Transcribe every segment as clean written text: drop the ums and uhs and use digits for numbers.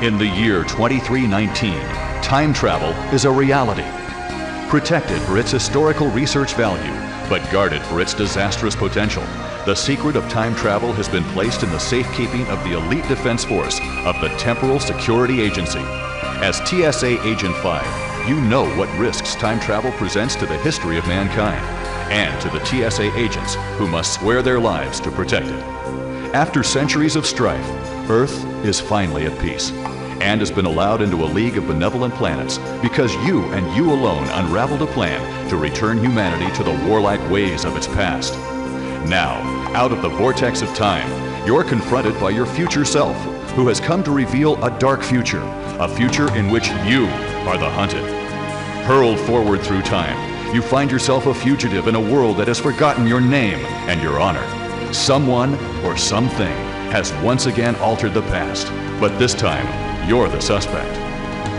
In the year 2319, time travel is a reality. Protected for its historical research value, but guarded for its disastrous potential, the secret of time travel has been placed in the safekeeping of the elite defense force of the Temporal Security Agency. As TSA Agent 5, you know what risks time travel presents to the history of mankind, and to the TSA agents who must swear their lives to protect it. After centuries of strife, Earth is finally at peace, and has been allowed into a league of benevolent planets because you and you alone unraveled a plan to return humanity to the warlike ways of its past. Now, out of the vortex of time, you're confronted by your future self, who has come to reveal a dark future, a future in which you are the hunted. Hurled forward through time, you find yourself a fugitive in a world that has forgotten your name and your honor. Someone or something has once again altered the past, but this time, you're the suspect.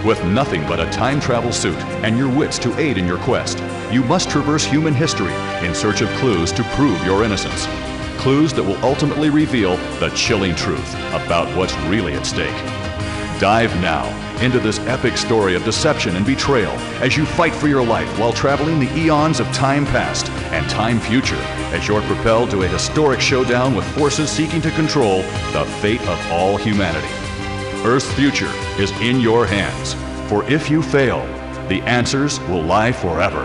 With nothing but a time travel suit and your wits to aid in your quest, you must traverse human history in search of clues to prove your innocence. Clues that will ultimately reveal the chilling truth about what's really at stake. Dive now into this epic story of deception and betrayal as you fight for your life while traveling the eons of time past and time future as you're propelled to a historic showdown with forces seeking to control the fate of all humanity. Earth's future is in your hands, for if you fail, the answers will lie forever,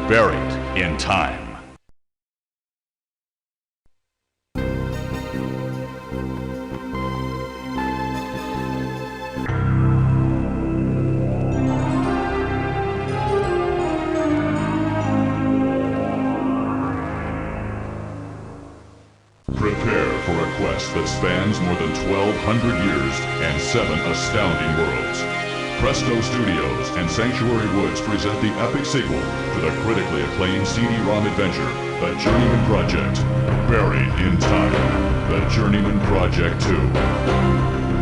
buried in time. Prepare for a quest that spans more than 1,200 years and 7 astounding worlds. Presto Studios and Sanctuary Woods present the epic sequel to the critically acclaimed CD-ROM adventure, The Journeyman Project, Buried in Time. The Journeyman Project 2.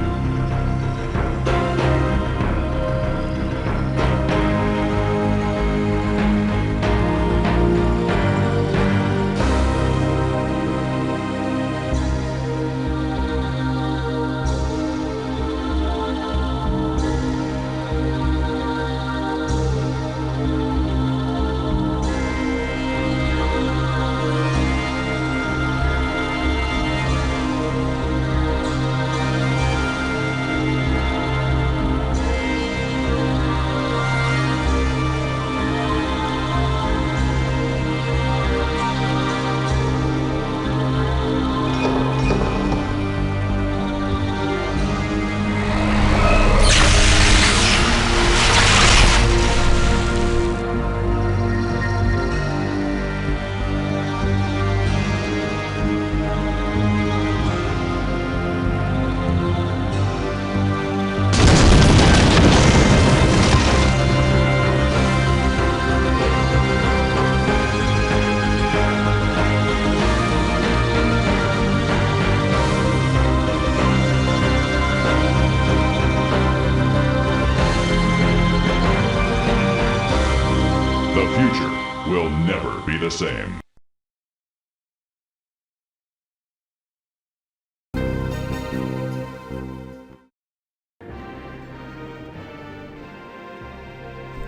The future will never be the same.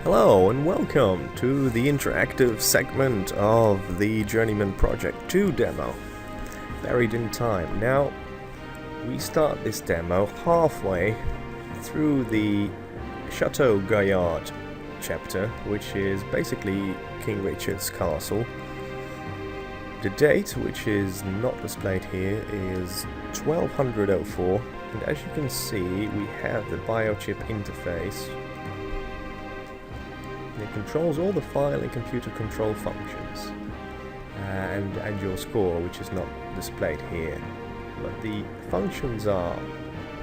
Hello and welcome to the interactive segment of the Journeyman Project 2 demo, Buried in Time. Now, we start this demo halfway through the Chateau Gaillard chapter, which is basically King Richard's castle. The date, which is not displayed here, is 1204, and as you can see, we have the biochip interface. It controls all the file and computer control functions, and your score, which is not displayed here. But the functions are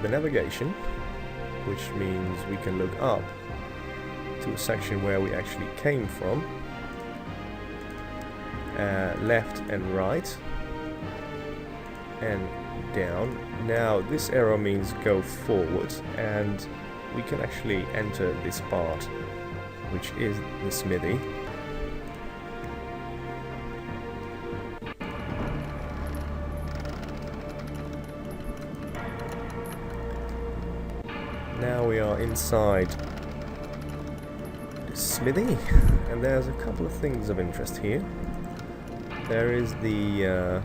the navigation, which means we can look up to a section where we actually came from, left and right, and down. Now this arrow means go forward, and we can actually enter this part, which is the smithy. Now are inside this smithy, and there's a couple of things of interest here. There is the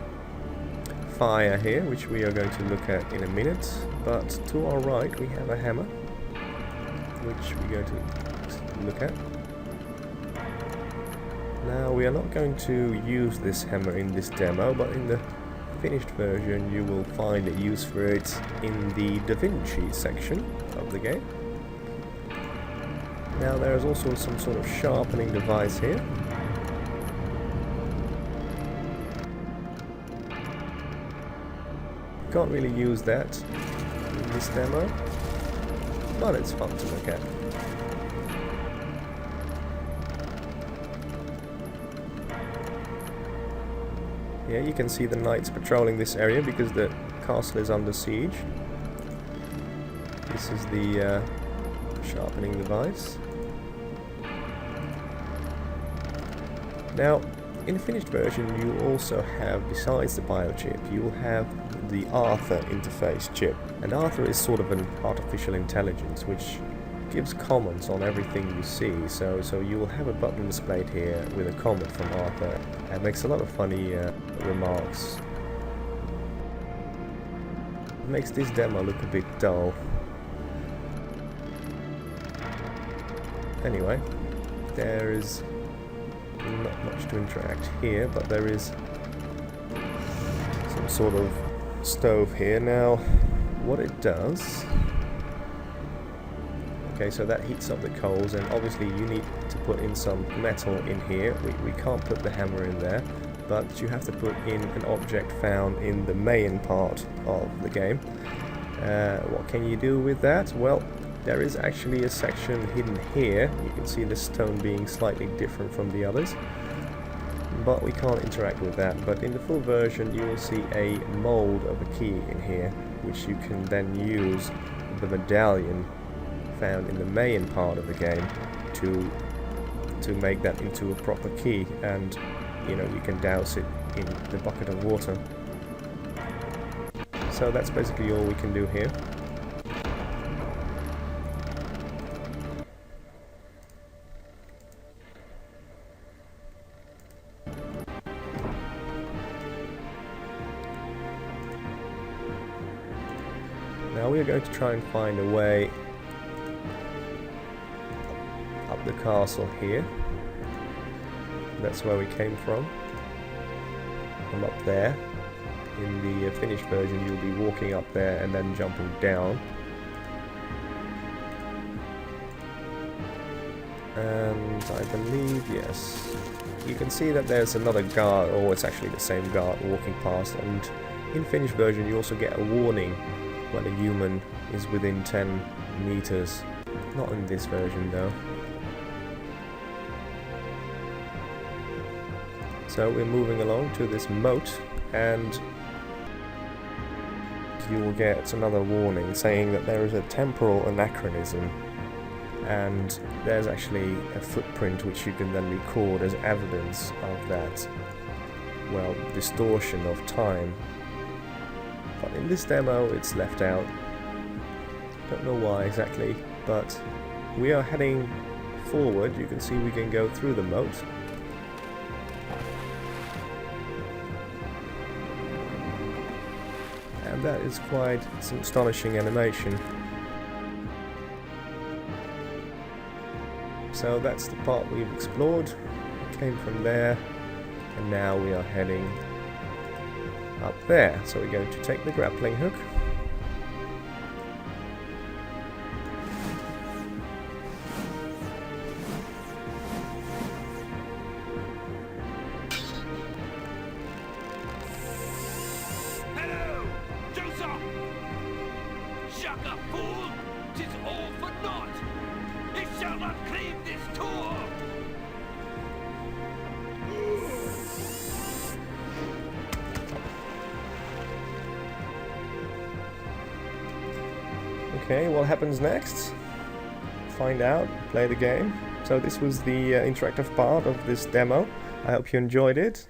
fire here, which we are going to look at in a minute, but to our right we have a hammer, which we're going to look at. Now, we are not going to use this hammer in this demo, but in the finished version you will find a use for it in the DaVinci section of the game. Now, there is also some sort of sharpening device here. Can't really use that in this demo, but it's fun to look at. Yeah, you can see the knights patrolling this area because the castle is under siege. This is the sharpening device. Now, in the finished version you also have, besides the biochip, you will have the Arthur interface chip. And Arthur is sort of an artificial intelligence which gives comments on everything you see. So you will have a button displayed here with a comment from Arthur, and makes a lot of funny remarks. It makes this demo look a bit dull. Anyway, there is not much to interact here, but there is some sort of stove here. Now, what it does... Okay, so that heats up the coals, and obviously you need to put in some metal in here. We can't put the hammer in there, but you have to put in an object found in the main part of the game. What can you do with that? Well, there is actually a section hidden here. You can see the stone being slightly different from the others, but we can't interact with that. But in the full version you will see a mold of a key in here, which you can then use the medallion found in the main part of the game to make that into a proper key, and you know, you can douse it in the bucket of water. So that's basically all we can do here. Now we are going to try and find a way up the castle here. That's where we came from up there. In the finished version you'll be walking up there and then jumping down. And I believe, yes, you can see that there's another guard, or it's actually the same guard walking past, and in finished version you also get a warning when a human is within 10 meters. Not in this version though. So we're moving along to this moat, and you will get another warning saying that there is a temporal anachronism, and there's actually a footprint which you can then record as evidence of that, well, distortion of time. But in this demo it's left out. Don't know why exactly, but we are heading forward. You can see we can go through the moat. And that is quite some astonishing animation. So that's the part we've explored. We came from there, and now we are heading up there. So we're going to take the grappling hook. Shut up, fool! 'Tis all for naught! He shall not claim this tour! Okay, what happens next? Find out, play the game. So this was the interactive part of this demo. I hope you enjoyed it.